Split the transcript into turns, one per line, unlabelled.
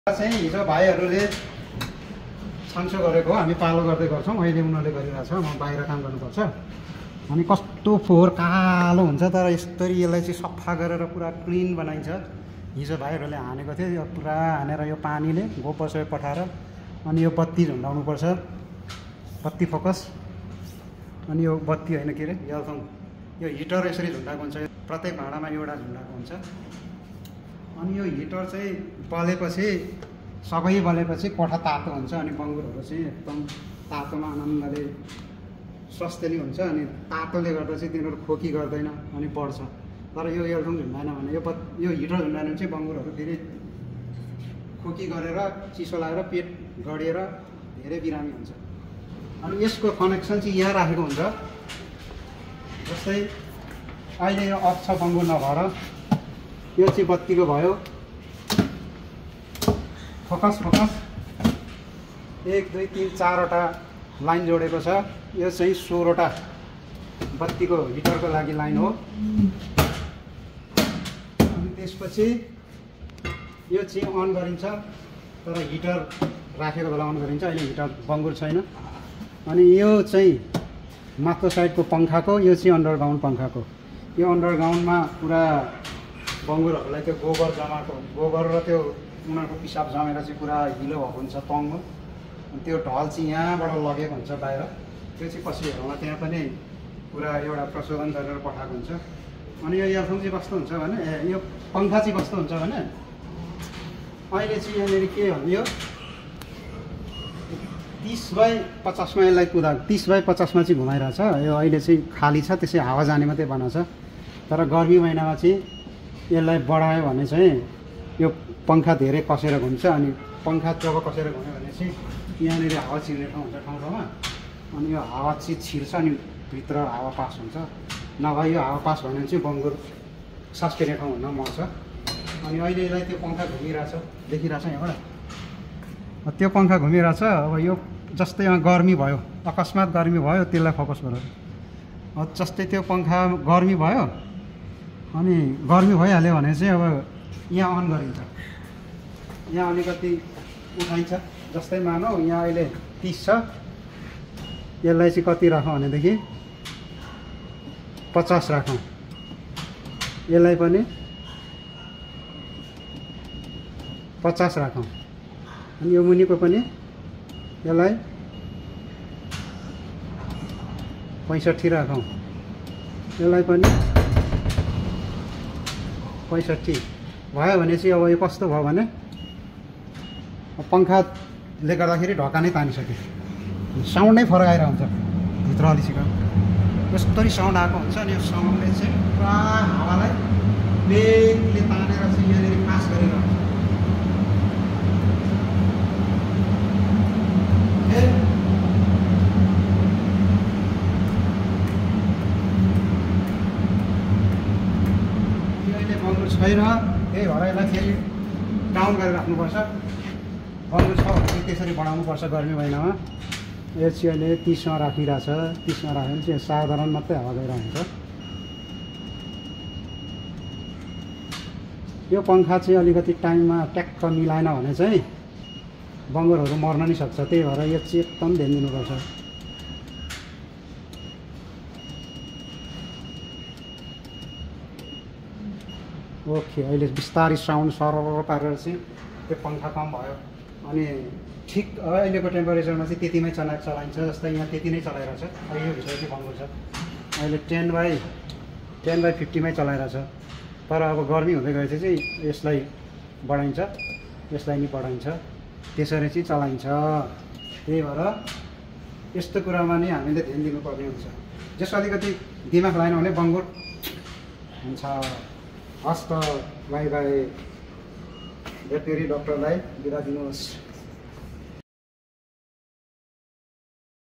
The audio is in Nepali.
चाहिँ हिजो भाइहरूले छान्सो गरेको हामी पालो गर्दै गर्छौँ। अहिले उनीहरूले गरिरहेछ, म बाहिर काम गर्नुपर्छ। अनि कस्तो फोहोर कालो हुन्छ, तर यस्तरी यसलाई चाहिँ सफा गरेर पुरा क्लिन बनाइन्छ। हिजो भाइहरूले हानेको थियो, यो पुरा हानेर यो पानीले गोबर सबै पठाएर अनि यो बत्ती झुन्डाउनुपर्छ। बत्ती फोकस, अनि यो बत्ती होइन के अरे यल्थङ, यो हिटर यसरी झुन्डाएको हुन्छ। प्रत्येक भाँडामा एउटा झुन्डाएको हुन्छ। अनि यो हिटर चाहिँ बलेपछि, सबै बलेपछि कोठा तातो हुन्छ। अनि बङ्गुरहरू चाहिँ एकदम तातोमा आनन्दले स्वास्थ्य नै हुन्छ। अनि तातोले गर्दा चाहिँ तिनीहरू खोकी गर्दैन अनि बढ्छ। तर यो यल्थङ झुन्डाएन भने, यो हिटर झुन्डाएन भने चाहिँ बङ्गुरहरू फेरि खोकी गरेर चिसो लागेर पेट गढेर धेरै बिरामी हुन्छ। अनि यसको कनेक्सन चाहिँ यहाँ राखेको हुन्छ। जस्तै अहिले यो अफ छ बङ्गुर नभएर, यो चाहिँ बत्तीको भयो। फोकस फोकस 1 2 3 4वटा लाइन जोडेको छ। यो चाहिँ 16वटा बत्तीको हिटरको लागि लाइन हो। अनि त्यसपछि यो चाहिँ अन गरिन्छ, तर हिटर राखेको बेला अन गरिन्छ। अहिले हिटर बङ्गुर छैन। अनि यो चाहिँ माथिल्लो साइडको पङ्खाको, यो चाहिँ अन्डरग्राउन्ड पङ्खाको। यो अन्डरग्राउन्डमा पुरा बङ्गुरहरूलाई त्यो गोबर जमाएको, गोबर र त्यो उनीहरूको पिसाब जमेर चाहिँ पुरा हिलो भएको हुन्छ तङ्गो। अनि त्यो ढल चाहिँ यहाँबाट लगेको हुन्छ बाहिर। त्यो चाहिँ पशुहरूमा त्यहाँ पनि पुरा एउटा प्रशोधन गरेर पठाएको हुन्छ। अनि यो यल्थङ चाहिँ कस्तो हुन्छ भने, यो पङ्खा चाहिँ कस्तो हुन्छ भने, अहिले चाहिँ यहाँनिर के भन्यो, यो 30/50मा यसलाई कुदा 30/50मा चाहिँ घुमाइरहेछ। यो अहिले चाहिँ खाली छ, त्यसै हावा जाने मात्रै बनाएको छ। तर गर्मी महिनामा चाहिँ यसलाई बढायो भने चाहिँ यो पङ्खा धेरै कसेर घुम्छ। अनि पङ्खा जब कसेर घुम्यो भने चाहिँ यहाँनिर हावा छिर्ने ठाउँ हुन्छ ठाउँ। अनि यो हावा चाहिँ छिर्छ अनि भित्र हावा पास हुन्छ। नभए यो हावा पास भयो भने चाहिँ बङ्गुर सास फेर्ने ठाउँ हुन मर्छ। अनि अहिले यसलाई त्यो पङ्खा घुमिरहेछ, देखिरहेछ यहाँबाट। त्यो पङ्खा घुमिरहेछ। अब यो जस्तै यहाँ गर्मी भयो, अकस्मात गर्मी भयो, त्यसलाई फोकस गरेर जस्तै त्यो पङ्खा गर्मी भयो, अनि गर्मी भइहाल्यो भने चाहिँ अब यहाँ अन गरिन्छ। यहाँ अलिकति उठाइन्छ। जस्तै मानौ यहाँ अहिले 30 छ, यसलाई चाहिँ कति राखौँ भनेदेखि 50 राखौँ। यसलाई पनि 50 राखौँ। अनि यो मुनिको पनि यसलाई 65 राखौँ। यसलाई पनि 65 भयो भने चाहिँ अब यो कस्तो भयो भने, पङ्खाले गर्दाखेरि ढक्का नै तानिसक्यो। साउन्डै फरक आएर हुन्छ भित्र अलिसिक यस्तरी साउन्ड आएको हुन्छ। अनि यो साउन्डले चाहिँ पुरा हावालाई बेगले तानेर चाहिँ यहाँनिर पास गरिरहन्छ। छैन, त्यही भएर यसलाई फेरि डाउन गरेर राख्नुपर्छ। बङ्गुर छ भने त्यसरी बढाउनुपर्छ गर्मी महिनामा। यो चाहिँ अहिले 30मा राखिरहेछ। 30मा राख्यो भने चाहिँ साधारण मात्रै हावा गइरहेको हुन्छ। यो पङ्खा चाहिँ अलिकति टाइममा ट्याक्क मिलाएन भने चाहिँ बङ्गुरहरू मर्न नि सक्छ। त्यही भएर यो चाहिँ एकदम ध्यान दिनुपर्छ। ओके, अहिले बिस्तारै साउन्ड सरर पारेर चाहिँ त्यो पङ्खा कम भयो। अनि ठिक अहिलेको टेम्परेचरमा चाहिँ त्यतिमै चलाइन्छ। जस्तै यहाँ त्यति नै चलाइरहेछ। अहिले यो भित्र चाहिँ बङ्गुर छ। अहिले 10/50मै चलाइरहेछ। तर अब गर्मी हुँदै गएपछि चाहिँ यसलाई बढाइन्छ, यसलाई नि बढाइन्छ, त्यसरी चाहिँ चलाइन्छ। त्यही भएर यस्तो कुरामा नि हामीले ध्यान दिनुपर्ने हुन्छ। जस अलिकति दिमाग लगाएन भने बङ्गुर हुन्छ। हस् त, बाई बाई। भेटनेरी डक्टरलाई बिदा दिनुहोस्।